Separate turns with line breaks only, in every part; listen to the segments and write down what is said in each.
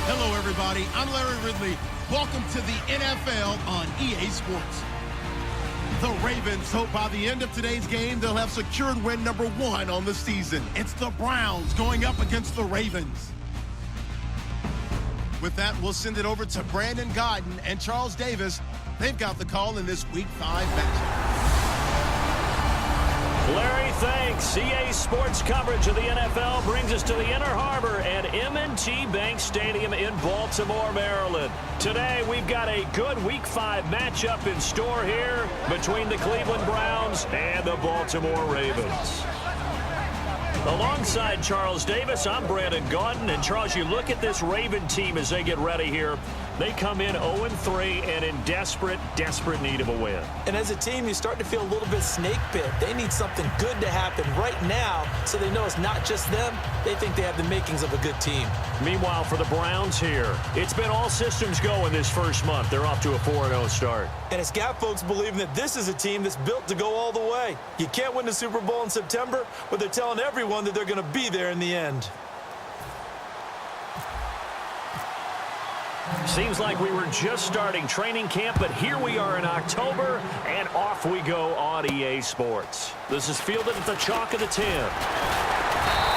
Hello, everybody. I'm Larry Ridley. Welcome to the NFL on EA Sports. The Ravens hope by the end of today's game they'll have secured win number 1 on the season. It's the Browns going up against the Ravens. With that, we'll send it over to Brandon Godden and Charles Davis. They've got the call in this Week 5 matchup.
Larry, thanks. EA Sports coverage of the NFL brings us to the Inner Harbor at M&T Bank Stadium in Baltimore, Maryland. Today, we've got a good Week 5 matchup in store here between the Cleveland Browns and the Baltimore Ravens. Alongside Charles Davis, I'm Brandon Gaudin. And Charles, you look at this Raven team as they get ready here. They come in 0-3 and in desperate need of a win.
And as a team, you start to feel a little bit snake bit. They need something good to happen right now so they know it's not just them. They think they have the makings of a good team.
Meanwhile, for the Browns here, it's been all systems go in this first month. They're off to a 4-0 start.
And it's got folks believing that this is a team that's built to go all the way. You can't win the Super Bowl in September, but they're telling everyone that they're going to be there in the end.
Seems like we were just starting training camp, but here we are in October, and off we go on EA Sports. This is fielded at the chalk of the 10.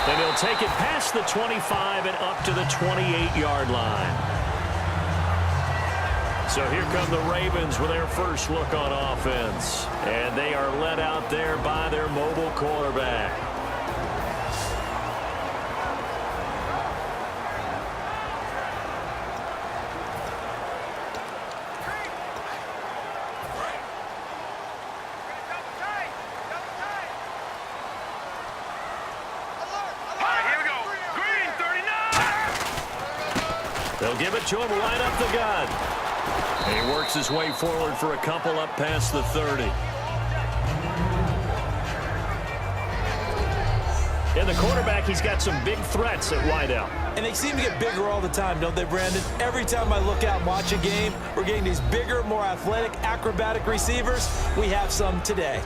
Then he'll take it past the 25 and up to the 28-yard line. So here come the Ravens with their first look on offense. And they are led out there by their mobile quarterback. They'll give it to him right up the gut. And he works his way forward for a couple up past the 30. And the quarterback, he's got some big threats at wideout.
And they seem to get bigger all the time, don't they, Brandon? Every time I look out and watch a game, we're getting these bigger, more athletic, acrobatic receivers. We have some today.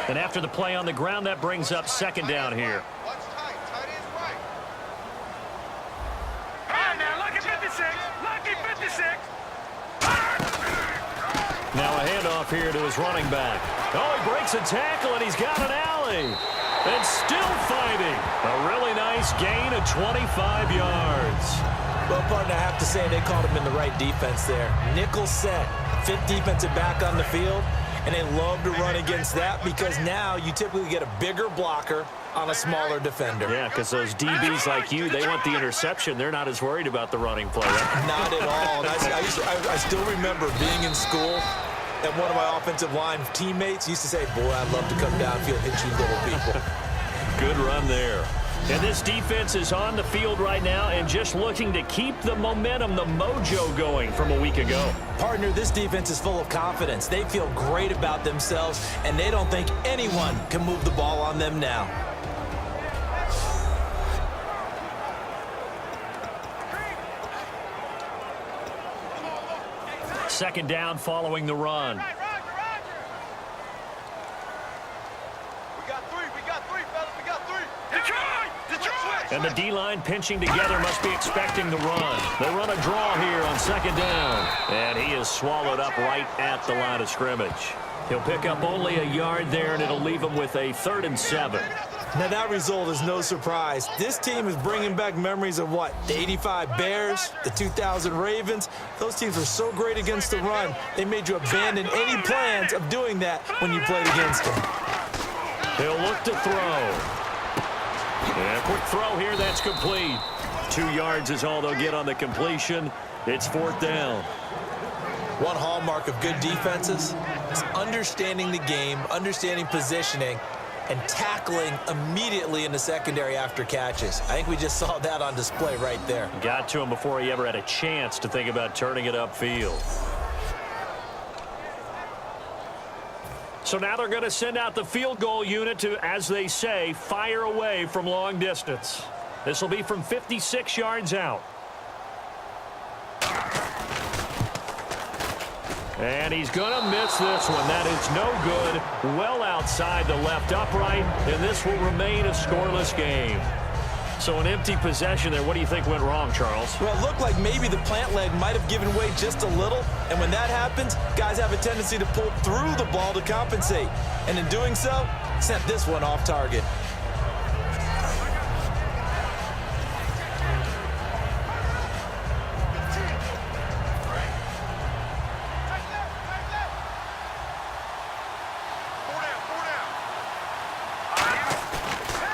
And after the play on the ground, that brings up second down here. Now a handoff here to his running back. Oh, he breaks a tackle, and he's got an alley. And still fighting. A really nice gain of 25 yards.
Well, partner, I have to say they caught him in the right defense there. Nickel set, fifth defensive back on the field, and they love to run against that because now you typically get a bigger blocker on a smaller defender.
Yeah, because those DBs like you, they want the interception. They're not as worried about the running play.
Not at all. And I still remember being in school, and one of my offensive line teammates used to say, boy, I'd love to come downfield and hit you little people.
Good run there. And this defense is on the field right now and just looking to keep the momentum, the mojo going from a week ago.
Partner, this defense is full of confidence. They feel great about themselves, and they don't think anyone can move the ball on them now.
Second down following the run.
We got three, fellas. We got three. Detroit!
And the D-line pinching together must be expecting the run. They run a draw here on second down. And he is swallowed up right at the line of scrimmage. He'll pick up only a yard there, and it'll leave him with a 3rd and 7.
Now, that result is no surprise. This team is bringing back memories of what? The 85 Bears, the 2000 Ravens. Those teams were so great against the run, they made you abandon any plans of doing that when you played against them.
He'll look to throw. And a quick throw here, that's complete. 2 yards is all they'll get on the completion. It's 4th down.
One hallmark of good defenses is understanding the game, understanding positioning, and tackling immediately in the secondary after catches. I think we just saw that on display right there.
Got to him before he ever had a chance to think about turning it upfield. So now they're going to send out the field goal unit to, as they say, fire away from long distance. This will be from 56 yards out. And he's going to miss this one. That is no good. Well outside the left upright, and this will remain a scoreless game. So an empty possession there. What do you think went wrong, Charles?
Well, it looked like maybe the plant leg might have given way just a little. And when that happens, guys have a tendency to pull through the ball to compensate. And in doing so, sent this one off target.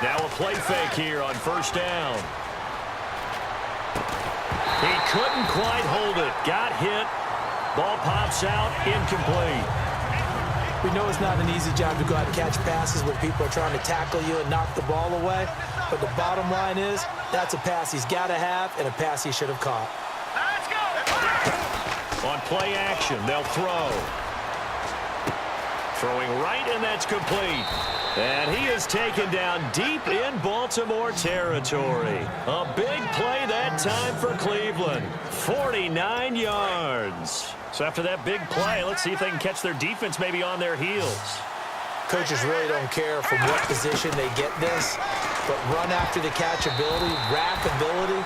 Now a play fake here on first down. He couldn't quite hold it. Got hit. Ball pops out. Incomplete.
We know it's not an easy job to go out and catch passes when people are trying to tackle you and knock the ball away. But the bottom line is, that's a pass he's got to have and a pass he should have caught.
On play action, they'll throw. Throwing right, and that's complete. And he is taken down deep in Baltimore territory. A big play that time for Cleveland. 49 yards. So after that big play, let's see if they can catch their defense maybe on their heels.
Coaches really don't care from what position they get this, but run after the catch ability, rack ability,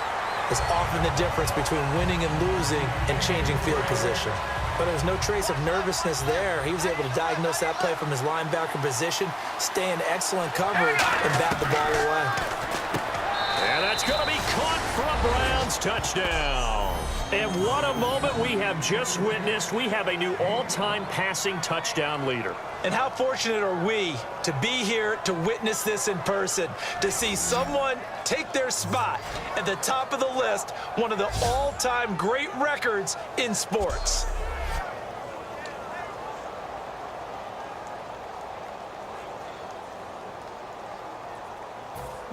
is often the difference between winning and losing and changing field position. But there's no trace of nervousness there. He was able to diagnose that play from his linebacker position, stay in excellent coverage, and bat the ball away.
And that's going to be caught for a Browns touchdown. And what a moment we have just witnessed. We have a new all-time passing touchdown leader.
And how fortunate are we to be here to witness this in person, to see someone take their spot at the top of the list, one of the all-time great records in sports.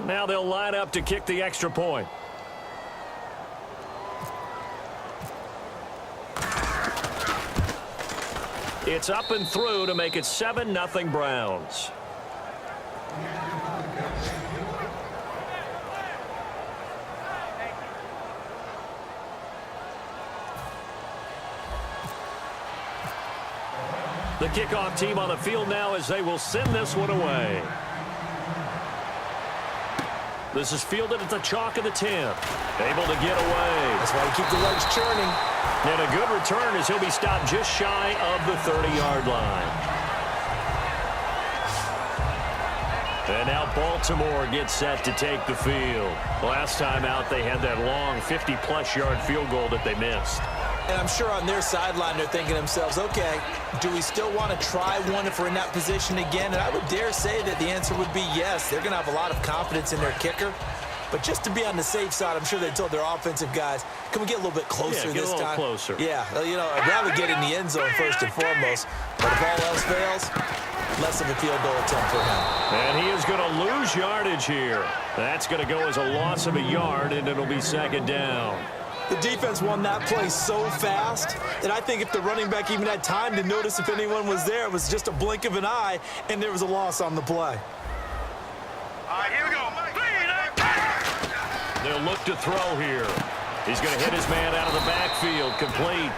Now they'll line up to kick the extra point. It's up and through to make it 7-0 Browns. The kickoff team on the field now as they will send this one away. This is fielded at the chalk of the 10. Able to get away.
That's why you keep the legs churning.
And a good return as he'll be stopped just shy of the 30-yard line. And now Baltimore gets set to take the field. Last time out, they had that long 50-plus yard field goal that they missed.
And I'm sure on their sideline they're thinking to themselves, okay, do we still want to try one if we're in that position again? And I would dare say that the answer would be yes. They're going to have a lot of confidence in their kicker. But just to be on the safe side, I'm sure they told their offensive guys, can we get a little bit closer this time?
Yeah, get a little closer.
Yeah, you know, I'd rather get in the end zone first and foremost. But if all else fails, less of a field goal attempt for him.
And he is going to lose yardage here. That's going to go as a loss of a yard, and it'll be second down.
The defense won that play so fast that I think if the running back even had time to notice if anyone was there, it was just a blink of an eye, and there was a loss on the play.
All right, here we go.
They'll look to throw here. He's going to hit his man out of the backfield, complete.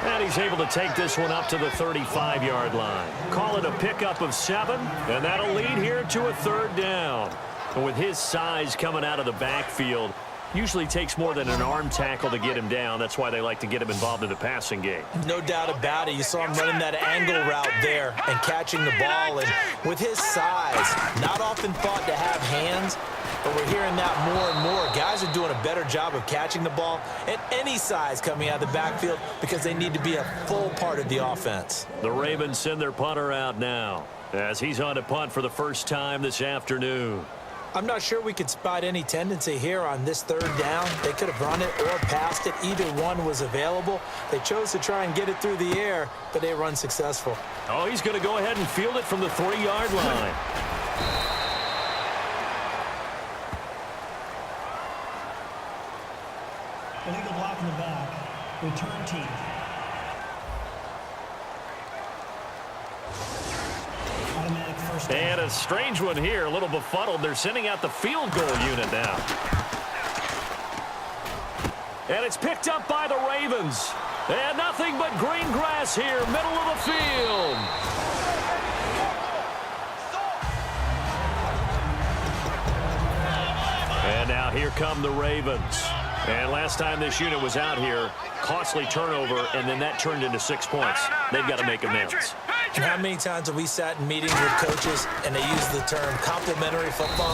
And he's able to take this one up to the 35-yard line. Call it a pickup of 7, and that'll lead here to a third down. And with his size coming out of the backfield, usually takes more than an arm tackle to get him down. That's why they like to get him involved in the passing game.
No doubt about it. You saw him running that angle route there and catching the ball. And with his size, not often thought to have hands, but we're hearing that more and more. Guys are doing a better job of catching the ball at any size coming out of the backfield because they need to be a full part of the offense.
The Ravens send their punter out now as he's on to punt for the first time this afternoon.
I'm not sure we could spot any tendency here on this third down. They could have run it or passed it. Either one was available. They chose to try and get it through the air, but they were unsuccessful.
Oh, he's going to go ahead and field it from the 3-yard line.
Illegal block in the back. Return team.
And a strange one here, a little befuddled. They're sending out the field goal unit now. And it's picked up by the Ravens. And nothing but green grass here, middle of the field. And now here come the Ravens. And last time this unit was out here, costly turnover, and then that turned into 6 points. They've got to make amends.
And how many times have we sat in meetings with coaches and they use the term complementary football?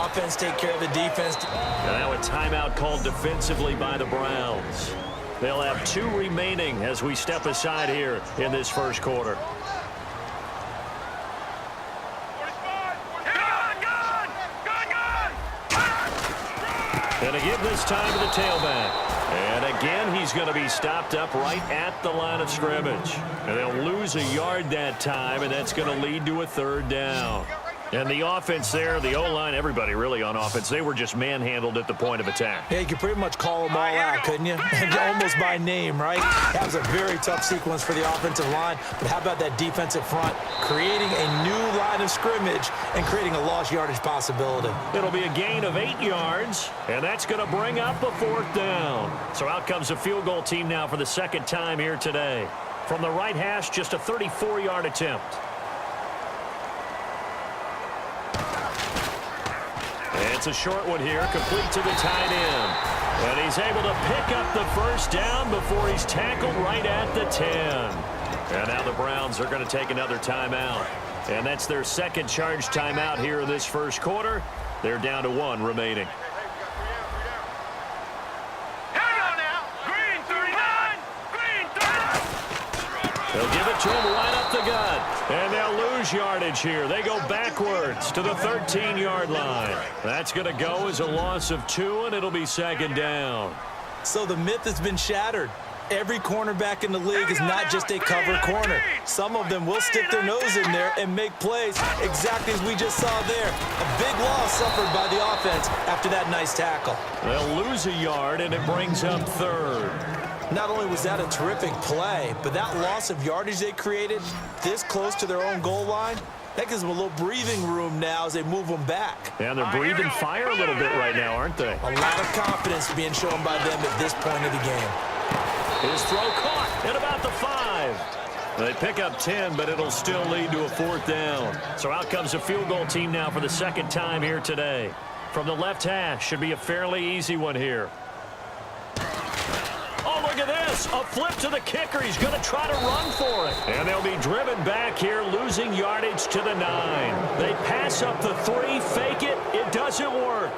Offense take care of the defense.
And now a timeout called defensively by the Browns. They'll have 2 remaining as we step aside here in this first quarter. And again this time to the tailback. And again, he's going to be stopped up right at the line of scrimmage. And they'll lose a yard that time, and that's going to lead to a 3rd down. And the offense there, the O-line, everybody really on offense, they were just manhandled at the point of attack.
Yeah, you could pretty much call them all out, couldn't you? And almost by name, right? That was a very tough sequence for the offensive line. But how about that defensive front creating a new line of scrimmage and creating a lost yardage possibility?
It'll be a gain of 8 yards, and that's going to bring up a 4th down. So out comes the field goal team now for the 2nd time here today. From the right hash, just a 34-yard attempt. It's a short one here, complete to the tight end. And he's able to pick up the 1st down before he's tackled right at the 10. And now the Browns are going to take another timeout. And that's their 2nd charge timeout here in this first quarter. They're down to 1 remaining. They'll give it to him right up the gut. And they'll lose yardage here. They go backwards to the 13-yard line. That's going to go as a loss of 2, and it'll be 2nd down.
So the myth has been shattered. Every cornerback in the league is not just a cover corner. Some of them will stick their nose in there and make plays exactly as we just saw there. A big loss suffered by the offense after that nice tackle.
They'll lose a yard, and it brings up 3rd.
Not only was that a terrific play, but that loss of yardage they created this close to their own goal line, that gives them a little breathing room now as they move them back.
Yeah, they're breathing fire a little bit right now, aren't they?
A lot of confidence being shown by them at this point of the game.
His throw caught at about the 5. They pick up 10, but it'll still lead to a 4th down. So out comes the field goal team now for the 2nd time here today. From the left hash, should be a fairly easy one here. Oh, look at this. A flip to the kicker. He's going to try to run for it. And they'll be driven back here, losing yardage to the 9. They pass up the 3, fake it. It doesn't work.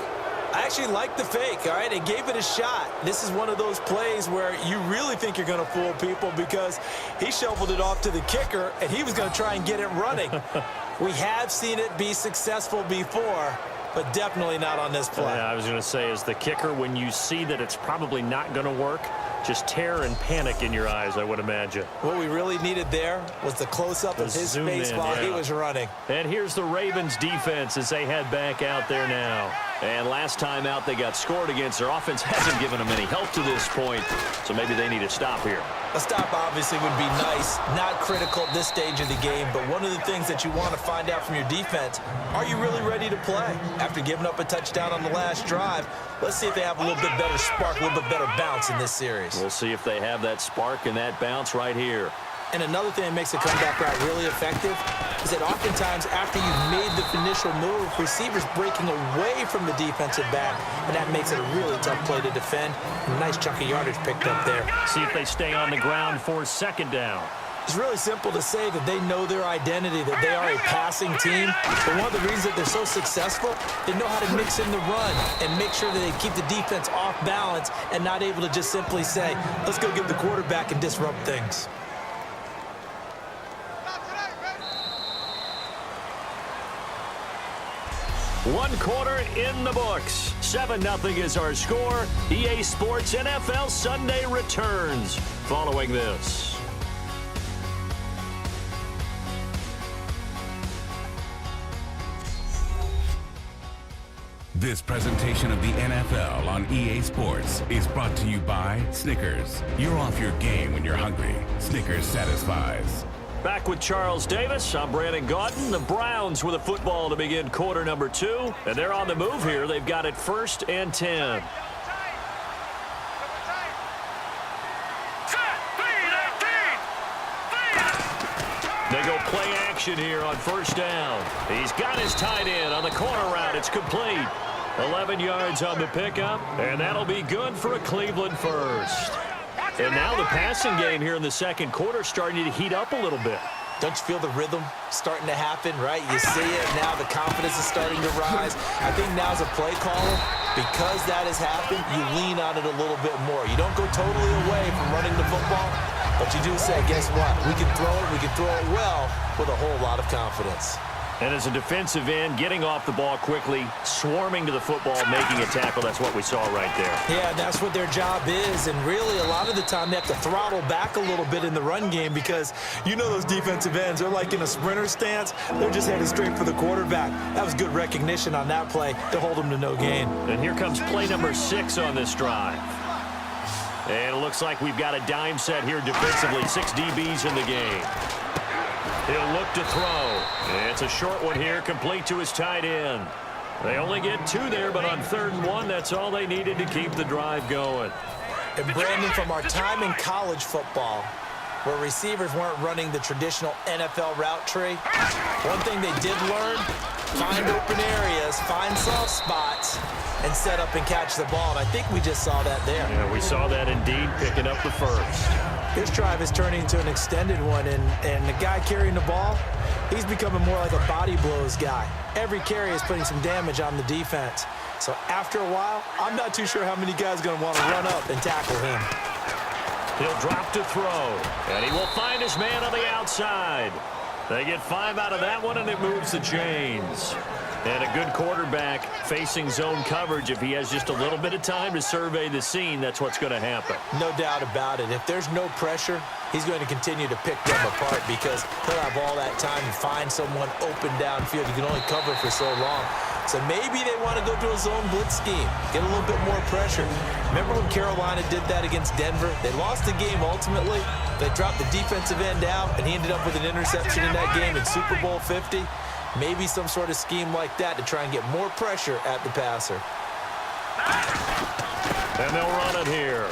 I actually like the fake, all right? They gave it a shot. This is one of those plays where you really think you're going to fool people because he shoveled it off to the kicker, and he was going to try and get it running. We have seen it be successful before, but definitely not on this play.
Yeah, I was going to say, as the kicker, when you see that it's probably not going to work, just terror and panic in your eyes, I would imagine.
What we really needed there was the close-up of his face while he was running.
And here's the Ravens defense as they head back out there now. And last time out they got scored against. Their offense hasn't given them any help to this point, so maybe they need a stop here.
A stop obviously would be nice, not critical at this stage of the game, but one of the things that you want to find out from your defense, are you really ready to play? After giving up a touchdown on the last drive, let's see if they have a little bit better spark, a little bit better bounce in this series.
We'll see if they have that spark and that bounce right here.
And another thing that makes a comeback route really effective is that oftentimes after you've made the initial move, receivers breaking away from the defensive back, and that makes it a really tough play to defend. A nice chunk of yardage picked up there.
See if they stay on the ground for 2nd down.
It's really simple to say that they know their identity, that they are a passing team. But one of the reasons that they're so successful, they know how to mix in the run and make sure that they keep the defense off balance and not able to just simply say, let's go get the quarterback and disrupt things.
One quarter in the books. 7-0 is our score. EA Sports NFL Sunday returns following this.
This presentation of the NFL on EA Sports is brought to you by Snickers. You're off your game when you're hungry. Snickers satisfies.
Back with Charles Davis. I'm Brandon Gaudin. The Browns with a football to begin quarter number 2. And they're on the move here. They've got it 1st and 10.
Set.
action here on first down. He's got his tight end on the corner route. It's complete. 11 yards on the pickup, and that'll be good for a Cleveland first. And now the passing game here in the second quarter starting to heat up a little bit.
Don't you feel the rhythm starting to happen, right? You see it now. The confidence is starting to rise. I think now's a play caller. Because that has happened, you lean on it a little bit more. You don't go totally away from running the football, but you do say, guess what? We can throw it. We can throw it well with a whole lot of confidence.
And as a defensive end, getting off the ball quickly, swarming to the football, making a tackle, that's what we saw right there.
Yeah, that's what their job is. And really, a lot of the time, they have to throttle back a little bit in the run game because you know those defensive ends, they're like in a sprinter stance. They're just headed straight for the quarterback. That was good recognition on that play to hold them to no gain.
And here comes play number 6 on this drive. And it looks like we've got a dime set here defensively. 6 DBs in the game. He'll look to throw. It's a short one here, complete to his tight end. They only get 2 there, but on 3rd and 1, that's all they needed to keep the drive going.
And Brandon, from our time in college football, where receivers weren't running the traditional NFL route tree, one thing they did learn, find open areas, find soft spots, and set up and catch the ball. And I think we just saw that there.
Yeah, we saw that indeed, picking up the first.
This drive is turning into an extended one, and the guy carrying the ball, he's becoming more like a body blows guy. Every carry is putting some damage on the defense. So after a while, I'm not too sure how many guys are going to want to run up and tackle him.
He'll drop to throw, and he will find his man on the outside. They get 5 out of that one, and it moves the chains. And a good quarterback facing zone coverage. If he has just a little bit of time to survey the scene, that's what's going to happen.
No doubt about it. If there's no pressure, he's going to continue to pick them apart because he'll have all that time to find someone open downfield. You can only cover for so long. So maybe they want to go to a zone blitz scheme, get a little bit more pressure. Remember when Carolina did that against Denver? They lost the game ultimately. They dropped the defensive end out, and he ended up with an interception in that game in Super Bowl 50. Maybe some sort of scheme like that to try and get more pressure at the passer.
And they'll run it here.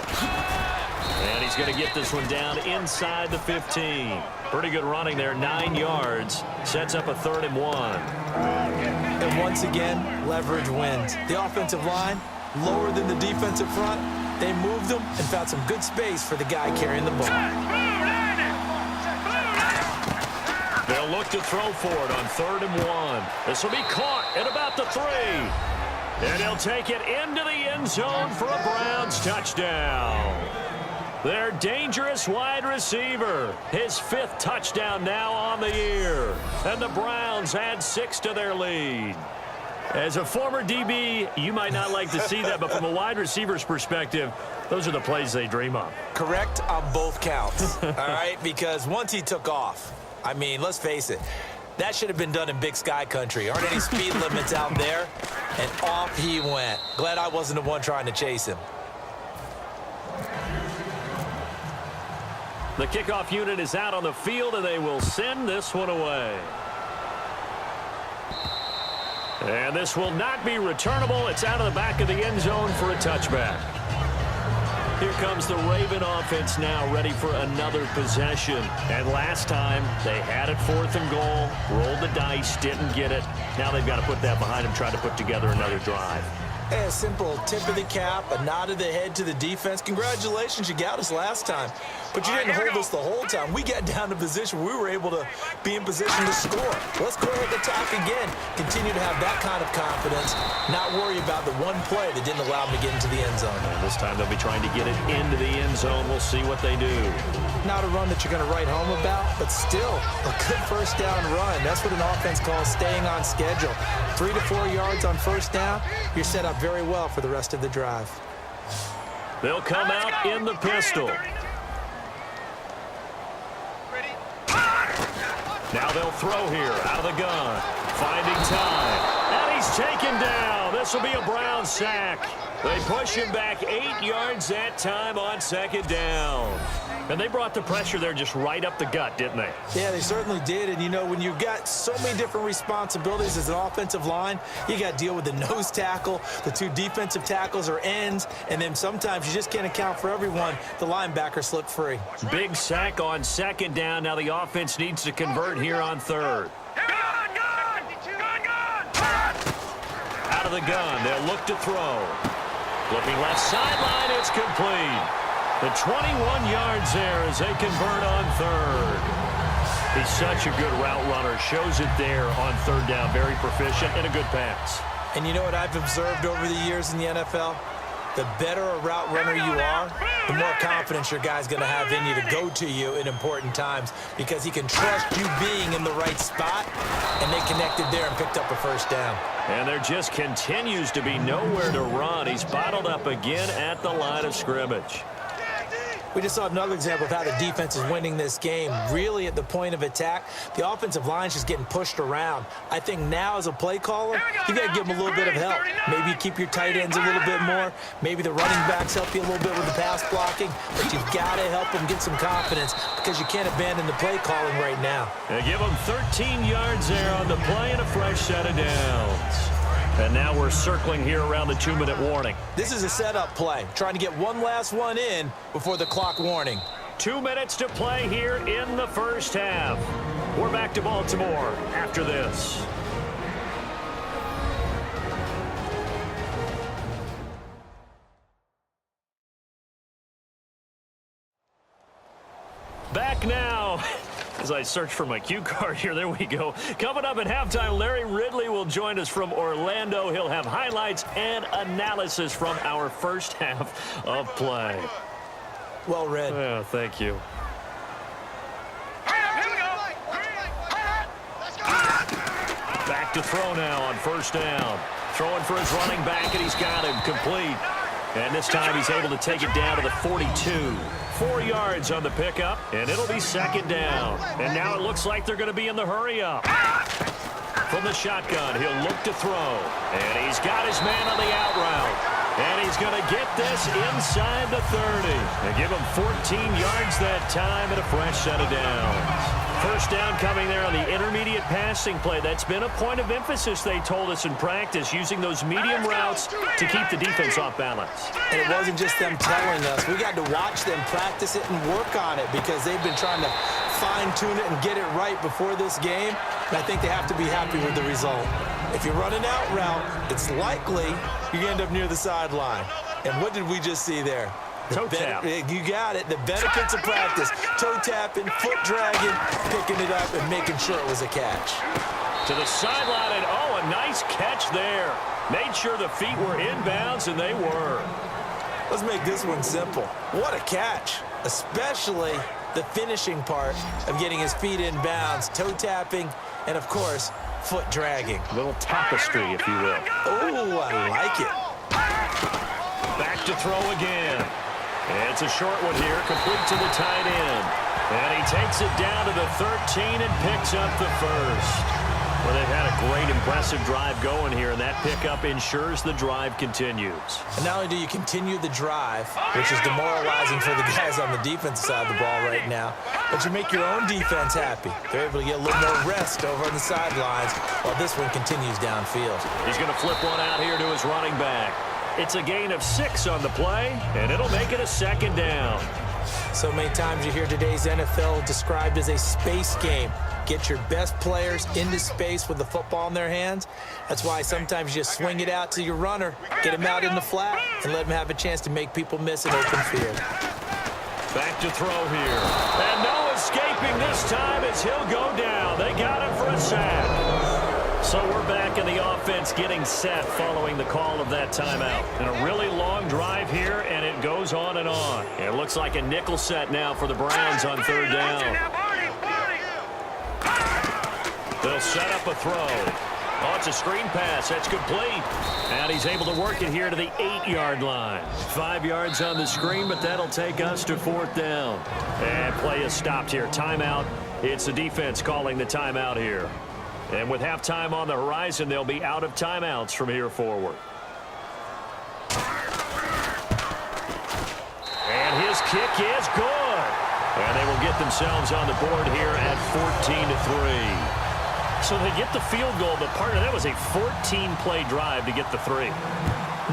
And he's going to get this one down inside the 15. Pretty good running there, 9 yards. Sets up a 3rd and 1.
And once again, leverage wins. The offensive line, lower than the defensive front. They moved them and found some good space for the guy carrying the ball.
They'll look to throw for it on 3rd and 1. This will be caught at about the 3. And he'll take it into the end zone for a Browns touchdown. Their dangerous wide receiver. His 5th touchdown now on the year. And the Browns add 6 to their lead. As a former DB, you might not like to see that, but from a wide receiver's perspective, those are the plays they dream of.
Correct on both counts, all right? Because once he took off, I mean, let's face it, that should have been done in Big Sky country. Aren't any speed limits out there? And off he went. Glad I wasn't the one trying to chase him.
The kickoff unit is out on the field, and they will send this one away. And this will not be returnable. It's out of the back of the end zone for a touchback. Here comes the Raven offense now, ready for another possession. And last time, they had it 4th and goal, rolled the dice, didn't get it. Now they've got to put that behind them, try to put together another drive.
Hey, a simple tip of the cap, a nod of the head to the defense. Congratulations, you got us last time. But you didn't hold us the whole time. We got down to position. We were able to be in position to score. Let's go ahead and attack again. Continue to have that kind of confidence. Not worry about the one play that didn't allow them to get into the end zone.
And this time they'll be trying to get it into the end zone. We'll see what they do.
Not a run that you're going to write home about, but still a good first down run. That's what an offense calls staying on schedule. 3 to 4 yards on first down. You're set up very well for the rest of the drive.
They'll come out in the pistol. Now they'll throw here out of the gun. Finding time. And he's taken down. This will be a Brown sack. They push him back 8 yards that time on second down. And they brought the pressure there just right up the gut, didn't they?
Yeah, they certainly did. And, you know, when you've got so many different responsibilities as an offensive line, you got to deal with the nose tackle, the 2 defensive tackles or ends, and then sometimes you just can't account for everyone. The linebacker slipped free.
Big sack on second down. Now the offense needs to convert here on third. Out of the gun, they'll look to throw. Flipping left sideline, it's complete. The 21 yards there as they convert on third. He's such a good route runner. Shows it there on third down. Very proficient and a good pass.
And you know what I've observed over the years in the NFL? The better a route runner you are, the more confidence your guy's going to have in you to go to you in important times because he can trust you being in the right spot, and they connected there and picked up a first down.
And there just continues to be nowhere to run. He's bottled up again at the line of scrimmage.
We just saw another example of how the defense is winning this game. Really at the point of attack, the offensive line is just getting pushed around. I think now as a play caller, you got to give them a little bit of help. Maybe you keep your tight ends a little bit more. Maybe the running backs help you a little bit with the pass blocking. But you've got to help them get some confidence because you can't abandon the play calling right now.
They give them 13 yards there on the play and a fresh set of downs. And now we're circling here around the 2-minute warning.
This is a setup play, trying to get one last one in before the clock warning.
2 minutes to play here in the first half. We're back to Baltimore after this. Back now. As I search for my cue card here, there we go. Coming up at halftime, Larry Ridley will join us from Orlando. He'll have highlights and analysis from our first half of play.
Well read.
Yeah, thank you. Back to throw now on first down. Throwing for his running back, and he's got him complete. And this time he's able to take it down to the 42. 4 yards on the pickup, and it'll be second down. And now it looks like they're going to be in the hurry-up. From the shotgun, he'll look to throw. And he's got his man on the out route. And he's going to get this inside the 30. They give him 14 yards that time and a fresh set of downs. First down coming there on the intermediate passing play. That's been a point of emphasis, they told us in practice, using those medium routes to keep the defense off balance.
And it wasn't just them telling us. We got to watch them practice it and work on it because they've been trying to fine-tune it and get it right before this game. And I think they have to be happy with the result. If you run an out route, it's likely you end up near the sideline. And what did we just see there?
Toe tap.
You got it. The benefits of practice. Toe tapping, foot dragging, picking it up, and making sure it was a catch.
To the sideline, and oh, a nice catch there. Made sure the feet were inbounds, and they were.
Let's make this one simple. What a catch, especially the finishing part of getting his feet in bounds, toe tapping, and, of course, foot dragging.
A little tapestry, if you will.
Oh, I like it.
Back to throw again. And it's a short one here, complete to the tight end. And he takes it down to the 13 and picks up the first. Well, they've had a great, impressive drive going here, and that pickup ensures the drive continues.
And not only do you continue the drive, which is demoralizing for the guys on the defensive side of the ball right now, but you make your own defense happy. They're able to get a little more rest over on the sidelines while this one continues downfield.
He's going to flip one out here to his running back. It's a gain of 6 on the play, and it'll make it a second down.
So many times you hear today's NFL described as a space game. Get your best players into space with the football in their hands. That's why sometimes you just swing it out to your runner, get him out in the flat, and let him have a chance to make people miss an open field.
Back to throw here. And no escaping this time as he'll go down. They got him for a sack. So we're back in the offense getting set following the call of that timeout. And a really long drive here, and it goes on and on. It looks like a nickel set now for the Browns on third down. They'll set up a throw. Oh, it's a screen pass. That's complete. And he's able to work it here to the 8-yard line. 5 yards on the screen, but that'll take us to fourth down. And play is stopped here. Timeout. It's the defense calling the timeout here. And with halftime on the horizon, they'll be out of timeouts from here forward. kick is good. And they will get themselves on the board here at 14-3. So they get the field goal, but partner, that was a 14-play drive to get the 3.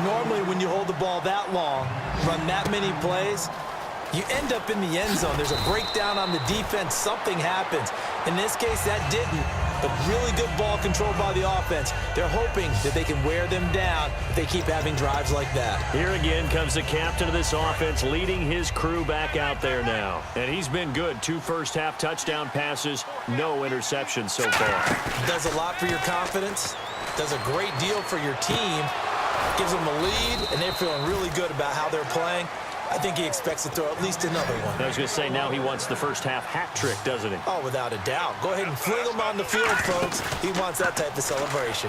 Normally, when you hold the ball that long, run that many plays, you end up in the end zone. There's a breakdown on the defense. Something happens. In this case, that didn't. But really good ball control by the offense. They're hoping that they can wear them down if they keep having drives like that.
Here again comes the captain of this offense, leading his crew back out there now. And he's been good. 2 first-half touchdown passes, no interceptions so far.
Does a lot for your confidence. Does a great deal for your team. Gives them a lead, and they're feeling really good about how they're playing. I think he expects to throw at least another one.
I was going to say, now he wants the first-half hat trick, doesn't he?
Oh, without a doubt. Go ahead and fling him on the field, folks. He wants that type of celebration.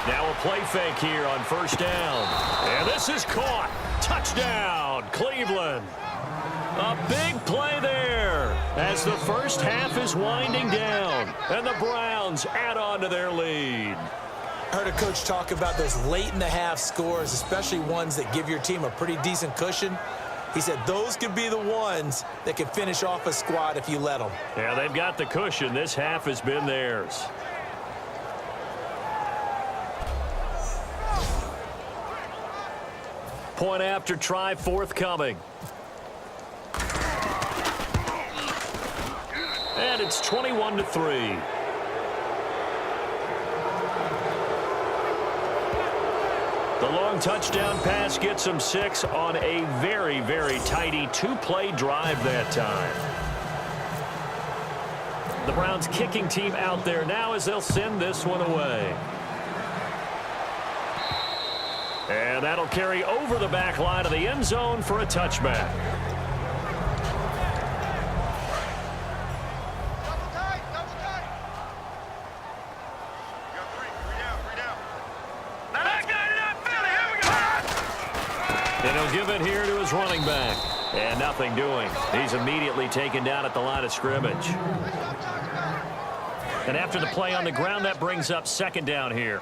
Now a play fake here on first down. And this is caught. Touchdown, Cleveland. A big play there as the first half is winding down. And the Browns add on to their lead.
Heard a coach talk about those late-in-the-half scores, especially ones that give your team a pretty decent cushion. He said those could be the ones that can finish off a squad if you let them.
Yeah, they've got the cushion. This half has been theirs. Point after try forthcoming. And it's 21-3. The long touchdown pass gets them 6 on a very, very tidy 2-play drive that time. The Browns kicking team out there now as they'll send this one away. And that'll carry over the back line of the end zone for a touchback. Give it here to his running back. And nothing doing. He's immediately taken down at the line of scrimmage. And after the play on the ground, that brings up second down here.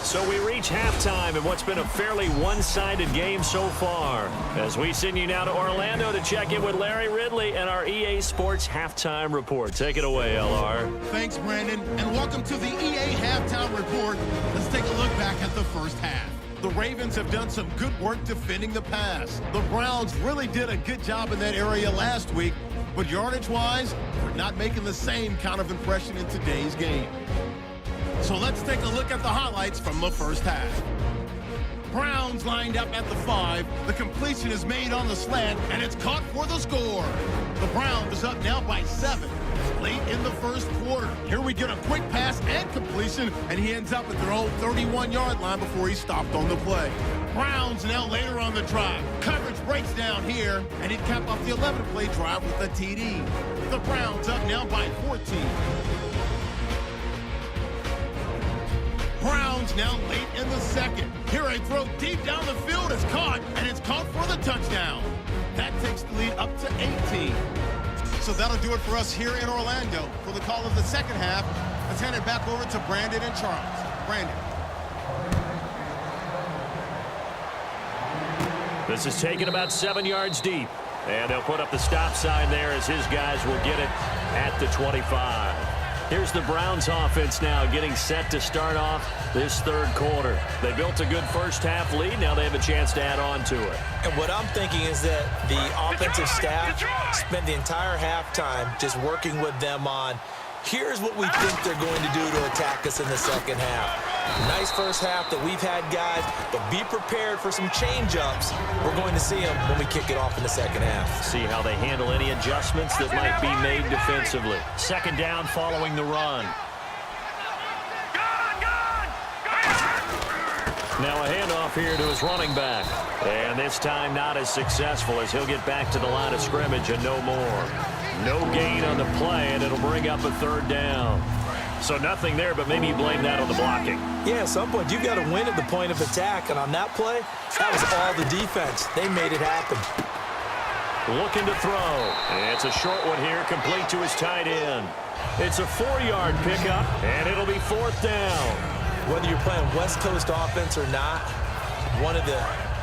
So we reach halftime in what's been a fairly one-sided game so far. As we send you now to Orlando to check in with Larry Ridley and our EA Sports Halftime Report. Take it away, LR.
Thanks, Brandon, and welcome to the EA Halftime Report. Let's take a look back at the first half. The Ravens have done some good work defending the pass. The Browns really did a good job in that area last week, but yardage-wise, we're not making the same kind of impression in today's game. So let's take a look at the highlights from the first half. Browns lined up at the 5. The completion is made on the slant, and it's caught for the score. The Browns up now by 7. Late in the first quarter. Here we get a quick pass and completion, and he ends up at their own 31-yard line before he stopped on the play. Browns now later on the drive. Coverage breaks down here, and he'd cap off the 11-play drive with a TD. The Browns up now by 14. Browns now late in the second. Here a throw deep down the field is caught, and it's caught for the touchdown. That takes the lead up to 18. So that'll do it for us here in Orlando. For the call of the second half, let's hand it back over to Brandon and Charles. Brandon.
This is taken about 7 yards deep. And they'll put up the stop sign there as his guys will get it at the 25. Here's the Browns offense now getting set to start off this third quarter. They built a good first half lead. Now they have a chance to add on to it.
And what I'm thinking is that the offensive staff spent the entire halftime just working with them on, here's what we think they're going to do to attack us in the second half. Nice first half that we've had, guys, but be prepared for some change-ups. We're going to see them when we kick it off in the second half.
See how they handle any adjustments that might be made defensively. Second down following the run. Now a handoff here to his running back. And this time not as successful as he'll get back to the line of scrimmage and no more. No gain on the play, and it'll bring up a third down. So nothing there, but maybe you blame that on the blocking.
Yeah, at some point, you've got to win at the point of attack. And on that play, that was all the defense. They made it happen.
Looking to throw. It's a short one here, complete to his tight end. It's a 4-yard pickup, and it'll be fourth down.
Whether you're playing West Coast offense or not, one of the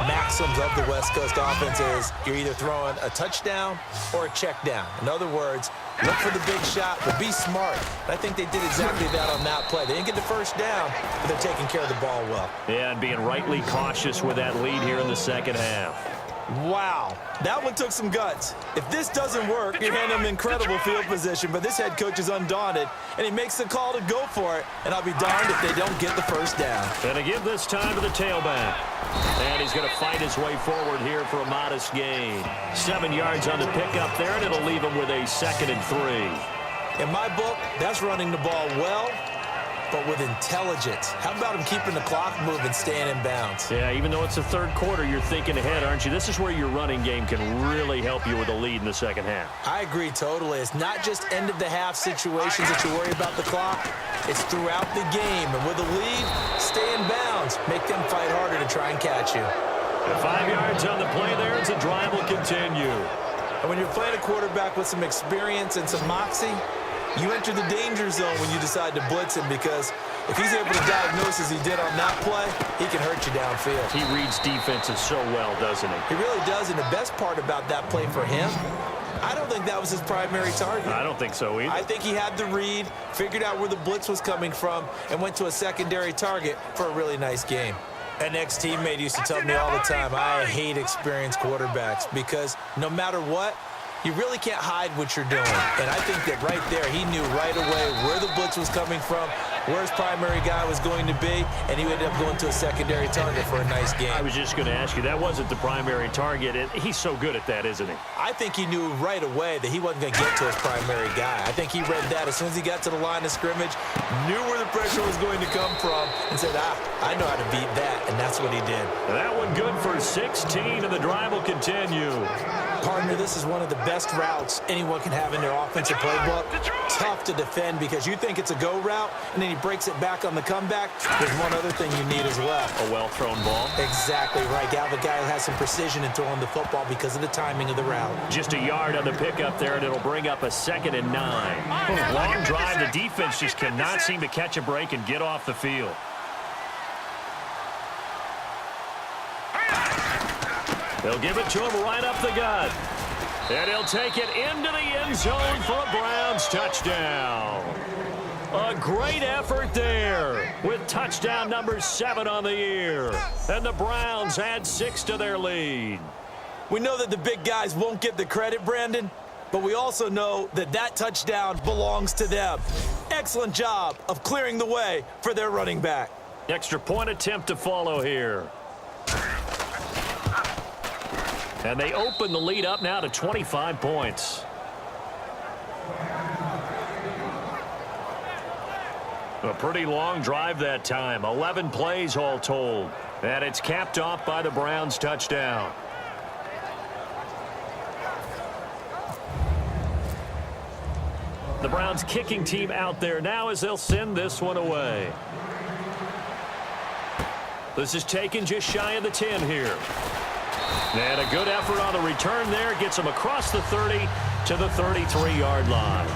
maxims of the West Coast offense is you're either throwing a touchdown or a check down. In other words, look for the big shot, but be smart. And I think they did exactly that on that play. They didn't get the first down, but they're taking care of the ball well.
Yeah, and being rightly cautious with that lead here in the second half.
Wow, that one took some guts. If this doesn't work, you're handing them incredible field position, but this head coach is undaunted, and he makes the call to go for it, and I'll be darned if they don't get the first down.
Going to give this time to the tailback. And he's going to fight his way forward here for a modest gain. 7 yards on the pickup there, and it'll leave him with a 2nd and 3.
In my book, that's running the ball well, but with intelligence. How about him keeping the clock moving, staying in bounds?
Yeah, even though it's the third quarter, you're thinking ahead, aren't you? This is where your running game can really help you with a lead in the second half.
I agree totally. It's not just end-of-the-half situations that you worry about the clock. It's throughout the game. And with a lead, stay in bounds. Make them fight harder to try and catch you.
5 yards on the play there as the drive will continue.
And when you're playing a quarterback with some experience and some moxie, you enter the danger zone when you decide to blitz him, because if he's able to diagnose as he did on that play, he can hurt you downfield.
He reads defenses so well, doesn't he?
He really does, and the best part about that play for him, I don't think that was his primary target.
I don't think so either.
I think he had the read, figured out where the blitz was coming from, and went to a secondary target for a really nice game. An ex-teammate used to tell me all the time, I hate experienced quarterbacks, because no matter what, you really can't hide what you're doing. And I think that right there, he knew right away where the blitz was coming from, where his primary guy was going to be, and he ended up going to a secondary target for a nice game.
I was just going to ask you, that wasn't the primary target, and he's so good at that, isn't he?
I think he knew right away that he wasn't going to get to his primary guy. I think he read that as soon as he got to the line of scrimmage, knew where the pressure was going to come from, and said, I know how to beat that, and that's what he did.
That one good for 16, and the drive will continue.
Partner, this is one of the best routes anyone can have in their offensive playbook. Tough to defend because you think it's a go route, and then he breaks it back on the comeback. There's one other thing you need as well.
A well-thrown ball.
Exactly right. Gal, the guy who has some precision in throwing the football because of the timing of the route.
Just a yard on the pickup there, and it'll bring up a 2nd and 9. Long drive. The defense just cannot seem to catch a break and get off the field. They'll give it to him right up the gut. And he'll take it into the end zone for a Browns touchdown. A great effort there with touchdown number 7 on the year. And the Browns add 6 to their lead.
We know that the big guys won't get the credit, Brandon, but we also know that that touchdown belongs to them. Excellent job of clearing the way for their running back.
Extra point attempt to follow here. And they open the lead up now to 25 points. A pretty long drive that time. 11 plays all told. And it's capped off by the Browns touchdown. The Browns kicking team out there now as they'll send this one away. This is taken just shy of the 10 here. And a good effort on the return there. Gets him across the 30 to the 33-yard line.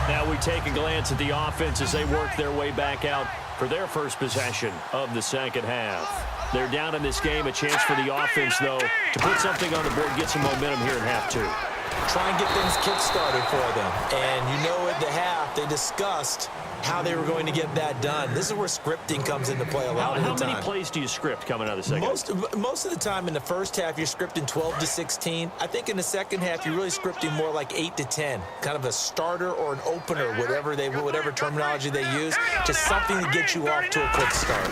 Now we take a glance at the offense as they work their way back out for their first possession of the second half. They're down in this game. A chance for the offense, though, to put something on the board, get some momentum here in half 2.
Try and get things kick-started for them. And you know at the half, they discussed how they were going to get that done. This is where scripting comes into play a lot of the time.
How many plays do you script coming out of the second half?
Most of the time in the first half, you're scripting 12 to 16. I think in the second half, you're really scripting more like 8 to 10. Kind of a starter or an opener, whatever terminology they use. Just something to get you off to a quick start.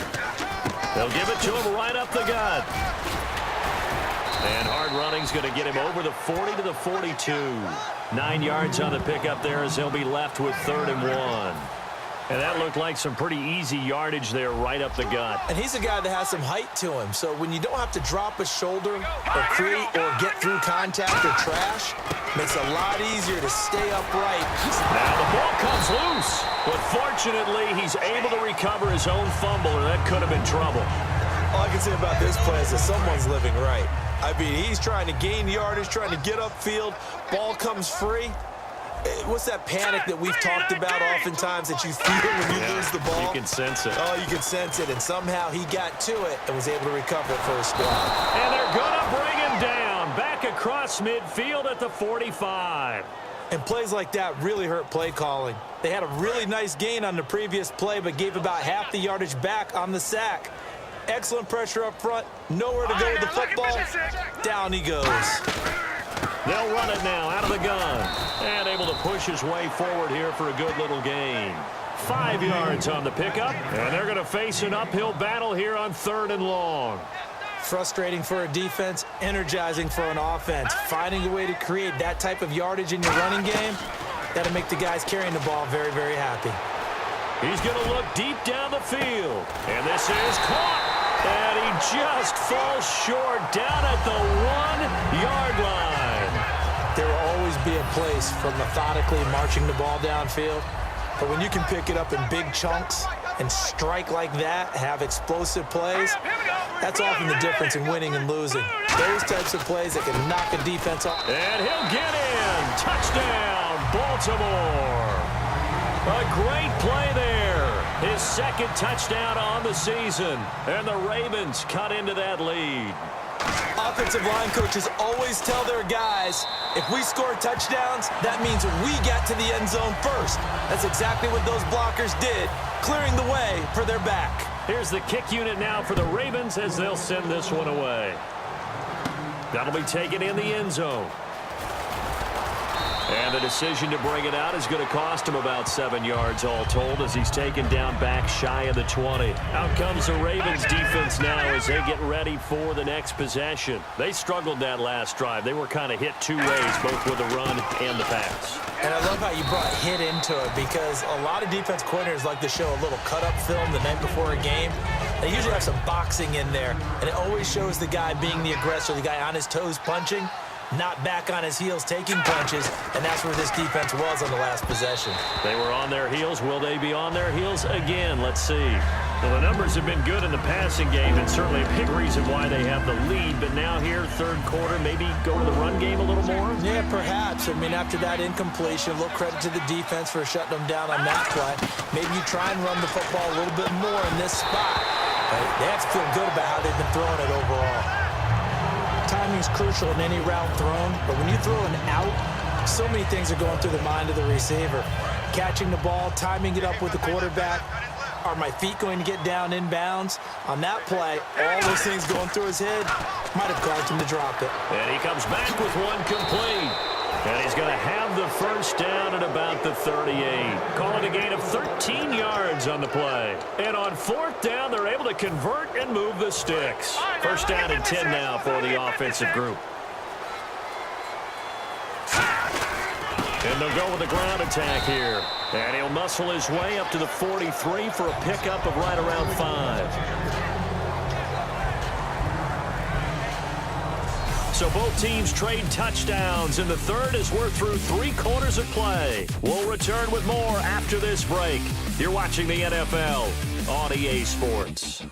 They'll give it to him right up the gut. And hard running's going to get him over the 40 to the 42. 9 yards on the pickup there as he'll be left with 3rd and 1. And that looked like some pretty easy yardage there right up the gut.
And he's a guy that has some height to him. So when you don't have to drop a shoulder or create or get through contact or trash, makes it a lot easier to stay upright.
Now the ball comes loose. But fortunately, he's able to recover his own fumble, or that could have been trouble.
All I can say about this play is that someone's living right. I mean, he's trying to gain yardage, trying to get upfield. Ball comes free. What's that panic that we've talked about oftentimes that you feel when you lose the ball?
You can sense it.
Oh, you can sense it, and somehow he got to it and was able to recover it for his squad.
And they're going to bring him down, back across midfield at the 45.
And plays like that really hurt play calling. They had a really nice gain on the previous play, but gave about half the yardage back on the sack. Excellent pressure up front, nowhere to go with the football. Down he goes.
They'll run it now out of the gun. And able to push his way forward here for a good little gain. 5 yards on the pickup. And they're going to face an uphill battle here on 3rd and long.
Frustrating for a defense, energizing for an offense. Finding a way to create that type of yardage in your running game, that'll make the guys carrying the ball very, very happy.
He's going to look deep down the field. And this is caught. And he just falls short down at the 1-yard line.
There will always be a place for methodically marching the ball downfield. But when you can pick it up in big chunks and strike like that, have explosive plays, that's often the difference in winning and losing. Those types of plays that can knock a defense off.
And he'll get in. Touchdown, Baltimore. A great play there. His 2nd touchdown on the season. And the Ravens cut into that lead.
Offensive line coaches always tell their guys, if we score touchdowns, that means we get to the end zone first. That's exactly what those blockers did, clearing the way for their back.
Here's the kick unit now for the Ravens as they'll send this one away. That'll be taken in the end zone. And the decision to bring it out is going to cost him about 7 yards all told as he's taken down back shy of the 20. Out comes the Ravens defense now as they get ready for the next possession. They struggled that last drive. They were kind of hit 2 ways, both with the run and the pass.
And I love how you brought hit into it because a lot of defense coordinators like to show a little cut-up film the night before a game. They usually have some boxing in there, and it always shows the guy being the aggressor, the guy on his toes punching, not back on his heels taking punches, and that's where this defense was on the last possession.
They were on their heels. Will they be on their heels again? Let's see. Well, the numbers have been good in the passing game, and certainly a big reason why they have the lead. But now here, 3rd quarter, maybe go to the run game a little more?
Yeah, perhaps. I mean, after that incompletion, a little credit to the defense for shutting them down on that play. Maybe you try and run the football a little bit more in this spot. They have to feel good about how they've been throwing it overall. Timing is crucial in any route thrown, but when you throw an out, so many things are going through the mind of the receiver. Catching the ball, timing it up with the quarterback. Are my feet going to get down in bounds? On that play, all those things going through his head might have caused him to drop it.
And he comes back with one complete. And he's going to have the 1st down at about the 38. Call it a gain of 13 yards on the play. And on 4th down, they're able to convert and move the sticks. 1st down and 10 now for the offensive group. And they'll go with the ground attack here. And he'll muscle his way up to the 43 for a pickup of right around 5. So both teams trade touchdowns in the 3rd as we're through 3 quarters of play. We'll return with more after this break. You're watching the NFL on EA Sports.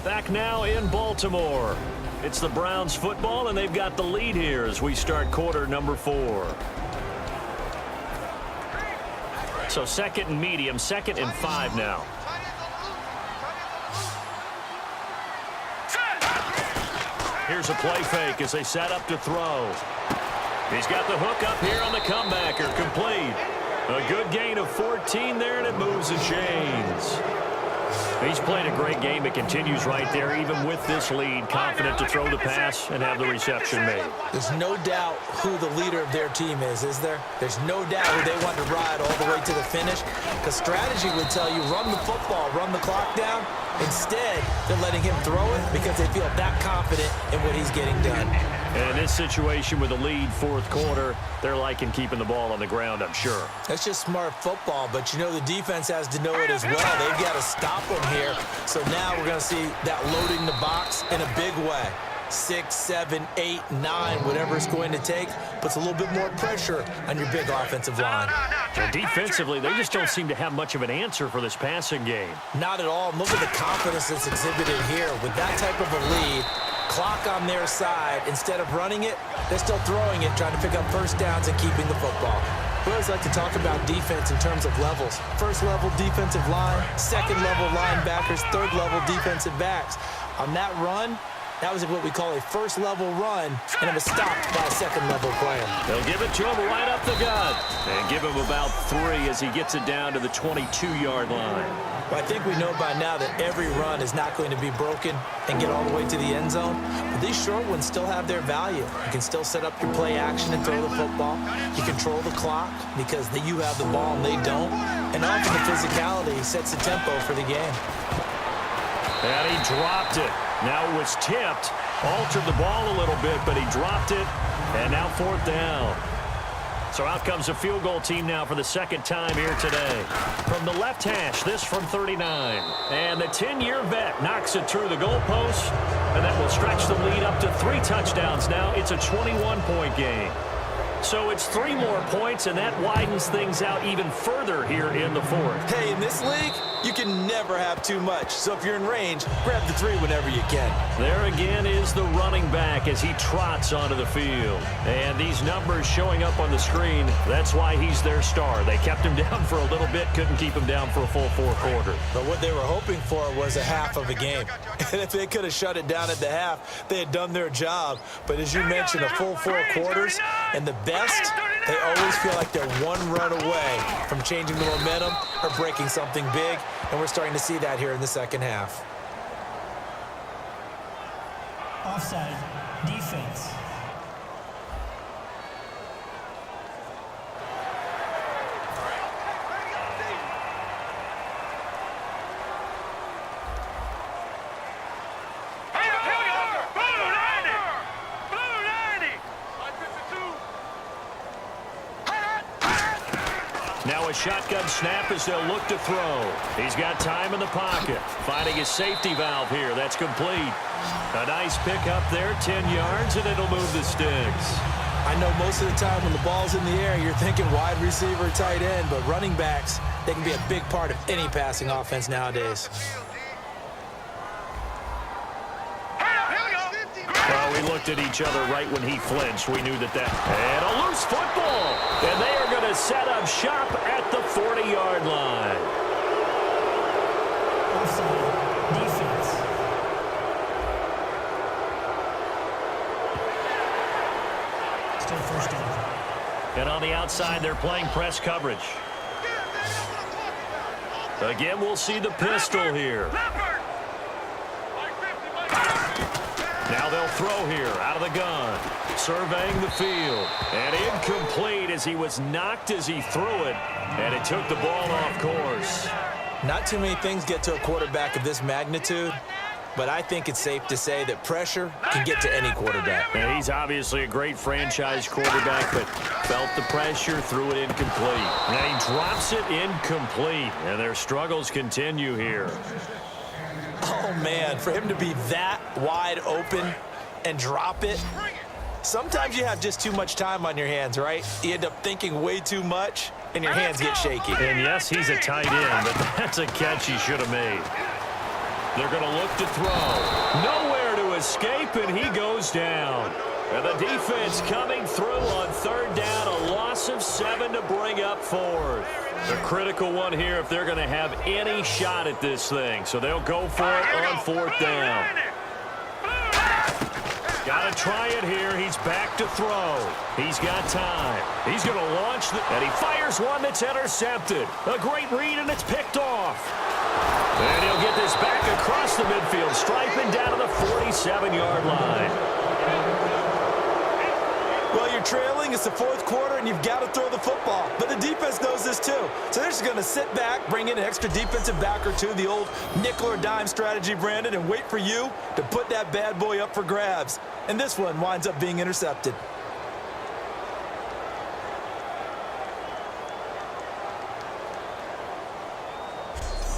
Back now in Baltimore. It's the Browns football, and they've got the lead here as we start quarter number 4. So 2nd and medium, 2nd and 5 now. Here's a play fake as they set up to throw. He's got the hook up here on the comebacker, complete. A good gain of 14 there, and it moves the chains. He's played a great game. It continues right there, even with this lead, confident to throw the pass and have the reception made.
There's no doubt who the leader of their team is there? There's no doubt who they want to ride all the way to the finish. Because strategy would tell you, run the football, run the clock down. Instead, they're letting him throw it because they feel that confident in what he's getting done.
And in this situation with the lead 4th quarter, they're liking keeping the ball on the ground, I'm sure.
That's just smart football, but you know the defense has to know it as well. They've got to stop him here. So now we're going to see that loading the box in a big way. 6, 7, 8, 9, whatever it's going to take, puts a little bit more pressure on your big offensive line.
So defensively, they just don't seem to have much of an answer for this passing game.
Not at all. Look at the confidence that's exhibited here. With that type of a lead, clock on their side, instead of running it, they're still throwing it, trying to pick up first downs and keeping the football. We always like to talk about defense in terms of levels. First level defensive line, second level linebackers, third level defensive backs. On that run, that was what we call a first level run, and it was stopped by a second level player.
They'll give it to him right up the gut and give him about 3 as he gets it down to the 22-yard line.
Well, I think we know by now that every run is not going to be broken and get all the way to the end zone. But these short ones still have their value. You can still set up your play action and throw the football. You control the clock because you have the ball and they don't. And often the physicality sets the tempo for the game.
And he dropped it. Now it was tipped, altered the ball a little bit, but he dropped it, and now 4th down. So out comes a field goal team now for the second time here today. From the left hash, this from 39. And the 10-year vet knocks it through the goalpost, and that will stretch the lead up to 3 touchdowns now. It's a 21-point game. So it's 3 more points, and that widens things out even further here in the 4th.
Hey, in this league, you can never have too much. So if you're in range, grab the 3 whenever you can.
There again is the running back as he trots onto the field. And these numbers showing up on the screen, that's why he's their star. They kept him down for a little bit, couldn't keep him down for a full 4 quarters.
But what they were hoping for was a half of a game. And if they could have shut it down at the half, they had done their job. But as you mentioned, a full 4 quarters, and the best, they always feel like they're 1 run away from changing the momentum or breaking something big, and we're starting to see that here in the second half.
Offside. Defense.
Now a shotgun snap as they'll look to throw. He's got time in the pocket. Finding his safety valve here. That's complete. A nice pickup there, 10 yards, and it'll move the sticks.
I know most of the time when the ball's in the air, you're thinking wide receiver, tight end, but running backs, they can be a big part of any passing offense nowadays.
Well, we looked at each other right when he flinched. We knew that. And a loose football. And they are going to set up shop at the 40-yard line.
Offside. Defense. Still first down.
And on the outside, they're playing press coverage. Again, we'll see the pistol here. Now they'll throw here out of the gun. Surveying the field. And incomplete as he was knocked as he threw it. And it took the ball off course.
Not too many things get to a quarterback of this magnitude, but I think it's safe to say that pressure can get to any quarterback.
And he's obviously a great franchise quarterback, but felt the pressure, threw it incomplete. And he drops it incomplete. And their struggles continue here.
Oh, man, for him to be that wide open and drop it. Sometimes you have just too much time on your hands, right? You end up thinking way too much, and your hands get shaky.
And yes, he's a tight end, but that's a catch he should have made. They're going to look to throw. Nowhere to escape, and he goes down. And the defense coming through on 3rd down, a loss of 7 to bring up 4th. The critical one here if they're going to have any shot at this thing. So they'll go for it on 4th down. Got to try it here. He's back to throw. He's got time. He's going to launch, and he fires one that's intercepted. A great read, and it's picked off. And he'll get this back across the midfield, striping down to the 47-yard line.
Well, you're trailing. It's the 4th quarter, and you've got to throw the football. But the defense knows this, too. So they're just going to sit back, bring in an extra defensive back or two, the old nickel or dime strategy, Brandon, and wait for you to put that bad boy up for grabs. And this one winds up being intercepted.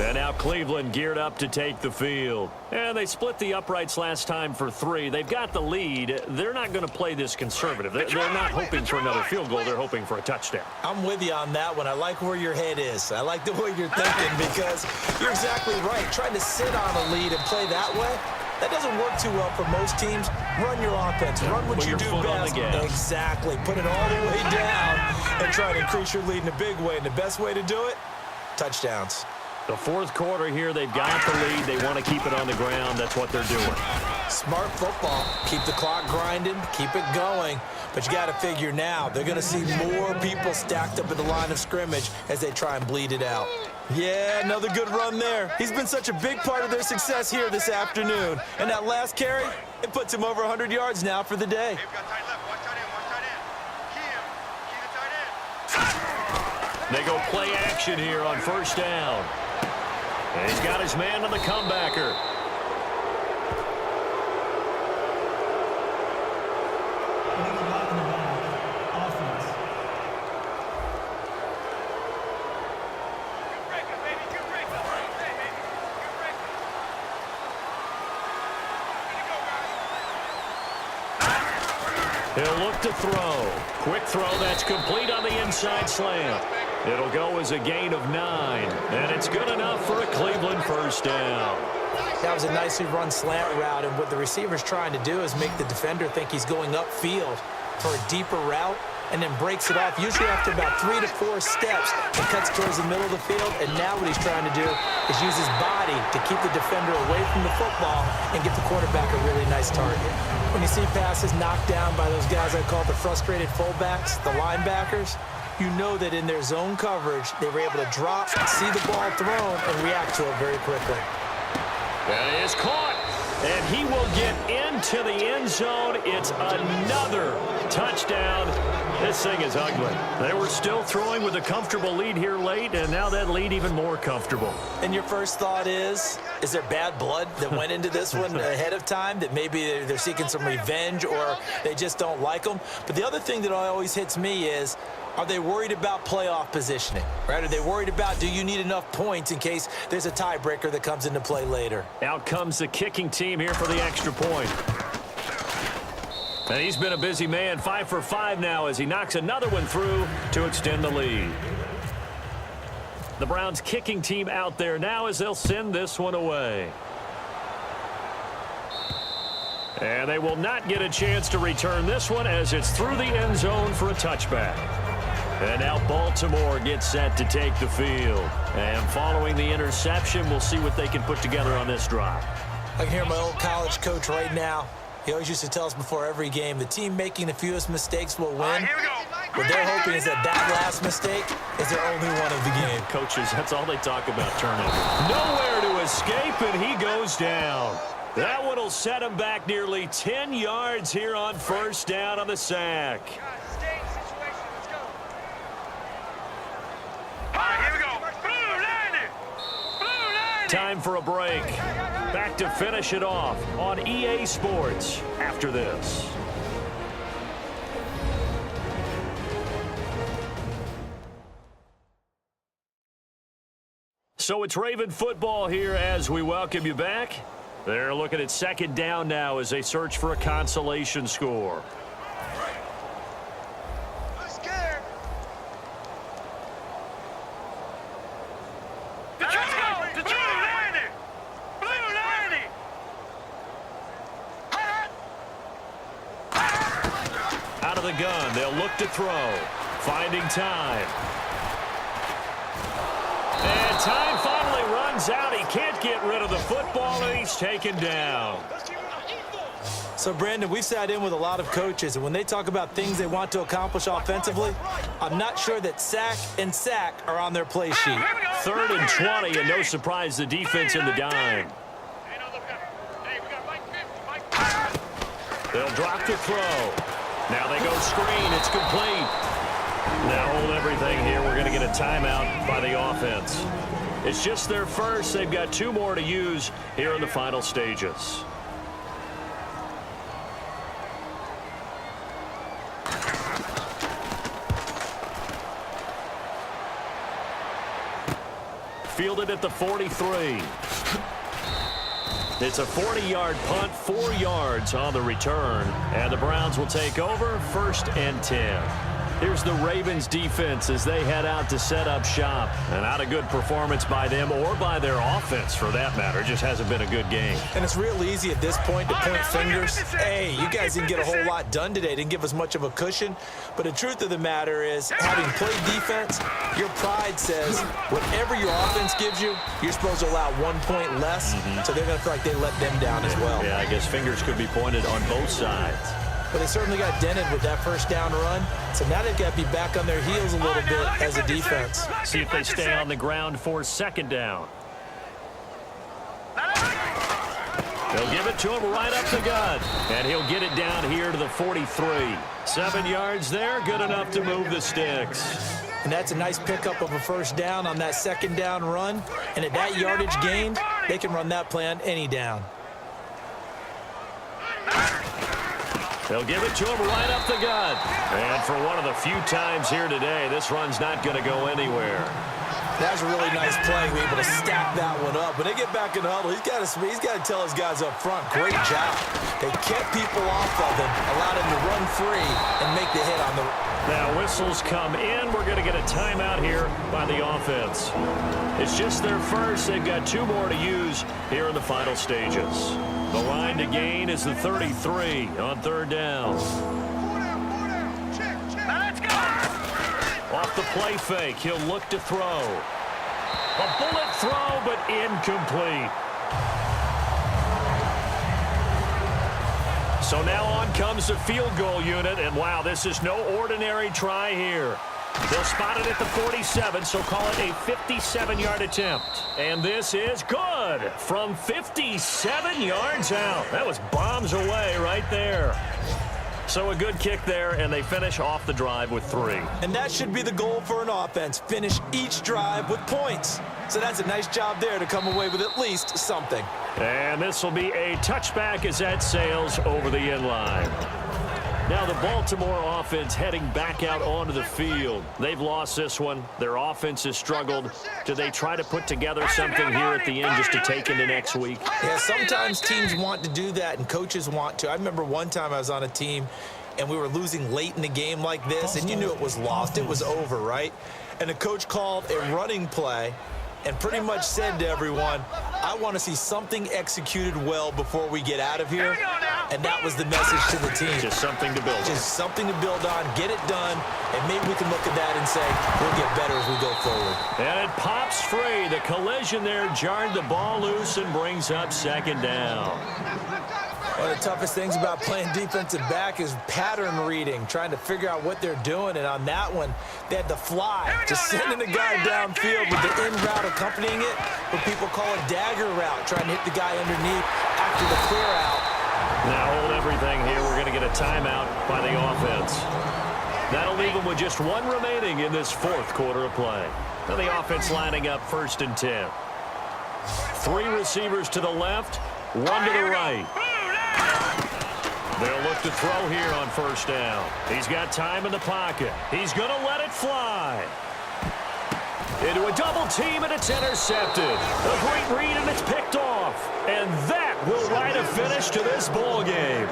And And now Cleveland geared up to take the field. And they split the uprights last time for 3. They've got the lead. They're not going to play this conservative. They're not hoping for another field goal. They're hoping for a touchdown.
I'm with you on that one. I like where your head is. I like the way you're thinking because you're exactly right. Trying to sit on a lead and play that way, that doesn't work too well for most teams. Run your offense. Run what you do best. Exactly. Put it all the way down and try to increase your lead in a big way. And the best way to do it, touchdowns.
The fourth quarter here, they've got the lead. They want to keep it on the ground. That's what they're doing.
Smart football. Keep the clock grinding. Keep it going. But you got to figure now, they're going to see more people stacked up at the line of scrimmage as they try and bleed it out. Yeah, another good run there. He's been such a big part of their success here this afternoon. And that last carry, it puts him over 100 yards now for the day.
They go play action here on first down. And he's got his man on the comebacker. He'll look to throw. Quick throw that's complete on the inside slant. It'll go as a gain of 9, and it's good enough for a Cleveland first down.
That was a nicely run slant route, and what the receiver's trying to do is make the defender think he's going upfield for a deeper route, and then breaks it off, usually after about 3 to 4 steps, and cuts towards the middle of the field. And now what he's trying to do is use his body to keep the defender away from the football and get the quarterback a really nice target. When you see passes knocked down by those guys I call the frustrated fullbacks, the linebackers, you know that in their zone coverage, they were able to drop, see the ball thrown, and react to it very quickly.
That is caught, and he will get into the end zone. It's another touchdown. This thing is ugly. They were still throwing with a comfortable lead here late, and now that lead even more comfortable.
And your first thought is there bad blood that went into this one ahead of time, that maybe they're seeking some revenge or they just don't like them? But the other thing that always hits me is, are they worried about playoff positioning, right? Are they worried about, do you need enough points in case there's a tiebreaker that comes into play later?
Out comes the kicking team here for the extra point. And he's been a busy man, 5 for 5 now as he knocks another one through to extend the lead. The Browns kicking team out there now as they'll send this one away. And they will not get a chance to return this one as it's through the end zone for a touchback. And now Baltimore gets set to take the field. And following the interception, we'll see what they can put together on this drive.
I can hear my old college coach right now. He always used to tell us before every game, the team making the fewest mistakes will win. What they're hoping is that last mistake is their only one of the game.
Coaches, that's all they talk about, turnover. Nowhere to escape, and he goes down. That one will set him back nearly 10 yards here on first down on the sack. Time for a break. Back to finish it off on EA Sports after this. So it's Raven football here as we welcome you back. They're looking at second down now as they search for a consolation score. Out of the gun, they'll look to throw. Finding time. And time finally runs out. He can't get rid of the football, and he's taken down.
So, Brandon, we've sat in with a lot of coaches, and when they talk about things they want to accomplish offensively, I'm not sure that sack and sack are on their play sheet.
3rd and 20, and no surprise, the defense in the dime. They'll drop the throw. Now they go screen. It's complete. Now hold everything here. We're going to get a timeout by the offense. It's just their first. They've got 2 more to use here in the final stages. fielded at the 43. It's a 40-yard punt, 4 yards on the return, and the Browns will take over 1st and 10. Here's the Ravens defense as they head out to set up shop. And not a good performance by them or by their offense, for that matter. It just hasn't been a good game.
And it's real easy at this point to point fingers. Hey, you guys didn't get a whole lot done today. Didn't give us much of a cushion. But the truth of the matter is, having played defense, your pride says whatever your offense gives you, you're supposed to allow 1 point less. So they're going to feel like they let them down as well.
Yeah, I guess fingers could be pointed on both sides.
But they certainly got dented with that first down run. So now they've got to be back on their heels a little bit as a defense.
See if they stay on the ground for 2nd down. They'll give it to him right up the gut. And he'll get it down here to the 43. 7 yards there, good enough to move the sticks.
And that's a nice pickup of a first down on that 2nd down run. And at that yardage gained, they can run that play on any down.
They'll give it to him right up the gut. And for one of the few times here today, this run's not going to go anywhere.
That's a really nice play. We're able to stack that one up. When they get back in the huddle, he's got to tell his guys up front, great job. They kept people off of him, allowed him to run free and make the hit on the...
Now whistles come in. We're going to get a timeout here by the offense. It's just their first. They've got 2 more to use here in the final stages. The line to gain is the 33 on 3rd down. Off the play fake, he'll look to throw. A bullet throw, but incomplete. So now on comes the field goal unit, and wow, this is no ordinary try here. They'll spot it at the 47, so call it a 57-yard attempt. And this is good from 57 yards out. That was bombs away right there. So a good kick there, and they finish off the drive with 3.
And that should be the goal for an offense, finish each drive with points. So that's a nice job there to come away with at least something.
And this will be a touchback as that sails over the end line. Now the Baltimore offense heading back out onto the field. They've lost this one. Their offense has struggled. Do they try to put together something here at the end just to take into next week?
Yeah, sometimes teams want to do that and coaches want to. I remember one time I was on a team and we were losing late in the game like this, and you knew it was lost. It was over, right? And the coach called a running play and pretty much said to everyone, I want to see something executed well before we get out of here. And that was the message to the team.
Just something to build on.
Just something to build on, get it done, and maybe we can look at that and say, we'll get better as we go forward.
And it pops free. The collision there jarred the ball loose and brings up 2nd down.
One of the toughest things about playing defensive back is pattern reading, trying to figure out what they're doing. And on that one, they had the fly, just sending the guy downfield with the in route accompanying it, what people call a dagger route, trying to hit the guy underneath after the clear out.
Now hold everything here. We're going to get a timeout by the offense. That'll leave them with just 1 remaining in this 4th quarter of play. Now the offense lining up 1st and 10. 3 receivers to the left, 1 to the right. They'll look to throw here on 1st down. He's got time in the pocket. He's going to let it fly. Into a double team, and it's intercepted. A great read, and it's picked off. And that will write a finish to this ball game.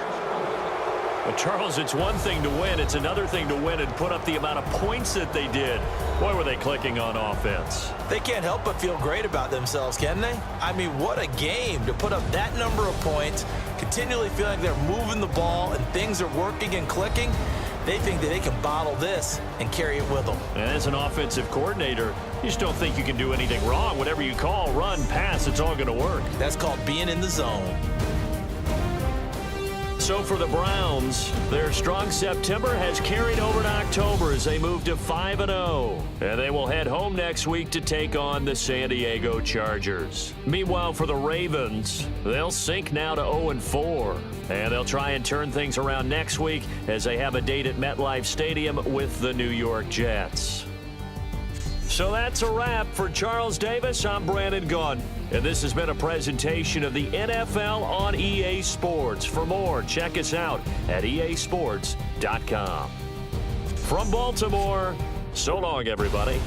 But, Charles, it's one thing to win. It's another thing to win and put up the amount of points that they did. Boy, were they clicking on offense.
They can't help but feel great about themselves, can they? I mean, what a game to put up that number of points, continually feeling like they're moving the ball and things are working and clicking. They think that they can bottle this and carry it with them.
And as an offensive coordinator, you just don't think you can do anything wrong. Whatever you call, run, pass, it's all going to work.
That's called being in the zone.
So for the Browns, their strong September has carried over to October as they move to 5-0. And they will head home next week to take on the San Diego Chargers. Meanwhile, for the Ravens, they'll sink now to 0-4. And they'll try and turn things around next week as they have a date at MetLife Stadium with the New York Jets. So that's a wrap. For Charles Davis, I'm Brandon Gaudin. And this has been a presentation of the NFL on EA Sports. For more, check us out at easports.com. From Baltimore, so long, everybody.